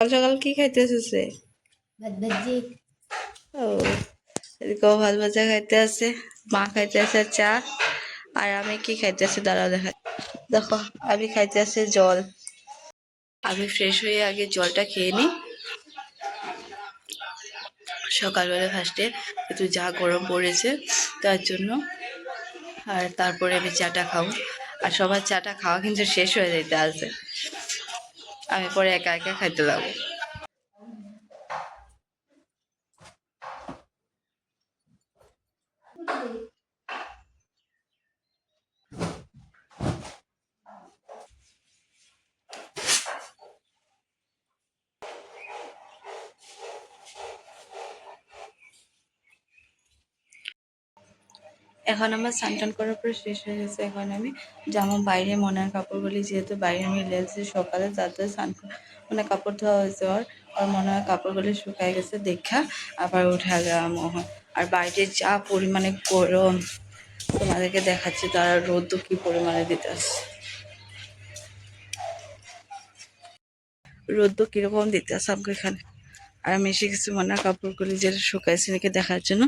সকাল সকাল কি খাইতেছে? ভাত ভাজি। ও এদিকেও ভাত ভাজা খাইতে আছে, মা খাইতে আছে চা। আর আমি কি খাইতে আছি দাঁড়াও দেখা। দেখো আমি খাইতে আছে জল। আমি ফ্রেশ হয়ে আগে জলটা খেয়ে নিই সকালবেলা ফার্স্টে, একটু যা গরম পড়েছে তার জন্য। আর তারপরে আমি চাটা খাবো। আর সবার চাটা খাওয়া কিন্তু শেষ হয়ে যেতে আছে, আমি পরে একা একা খাইতে লাগবো। এখন আমার স্নান করার পরে শেষ হয়ে গেছে। এখন আমি যেমন বাইরে মনের কাপড়গুলি, যেহেতু বাইরে মিলে আছে সকালে, তাতে স্নান মানে কাপড় ধোয়া হয়েছে। ওর মনে হয় কাপড়গুলি শুকায় গেছে দেখা আবার উঠে গেলাম। আর বাইরে যা পরিমাণে গরম তোমাদেরকে দেখাচ্ছি, তারা রোদও কি পরিমাণে দিতে আসছে, রোদও কিরকম দিতে আসছে আমাকে এখানে। আর আমি এসে গেছি মনের কাপড়গুলি যেটা শুকাইছে নাকি দেখার জন্য।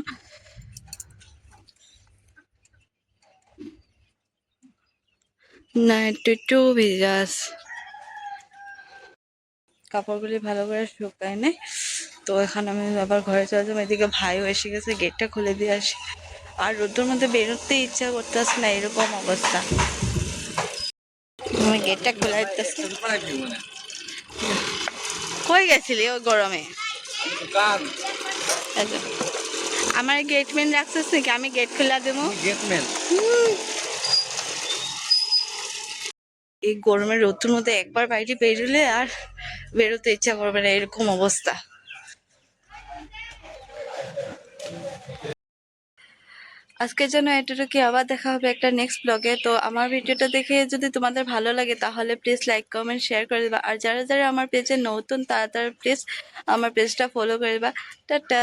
না একটু ভিজাস কাপড়গুলি ভালো করে শুকায় নেই তো। এখন আমি আবার ঘরে চলে যাবো। এদিকে ভাইও এসে গেছে, গেটটা খুলে দিয়ে আসি। আর রোদ্রের মধ্যে বেরোতে ইচ্ছা করতেছে না, এরকম অবস্থা। আমি গেটটা খুলে দিতেছি। কই গেছিলি ওই গরমে? আমার গেটম্যান রাখছিস নাকি? আমি গেট খুলে দেবো। এই গরমের রোদ্রের মধ্যে একবার বাইরে বেরোলে আর বেরোতে ইচ্ছা করবে না, এরকম অবস্থা। আজকের জন্য এটুকুই, আবার দেখা হবে একটা নেক্সট ব্লগে। তো আমার ভিডিওটা দেখে যদি তোমাদের ভালো লাগে তাহলে প্লিজ লাইক কমেন্ট শেয়ার করে দেবা। আর যারা যারা আমার পেজে নতুন তারা তারা প্লিজ আমার পেজটা ফলো করে দেবা। টাটা।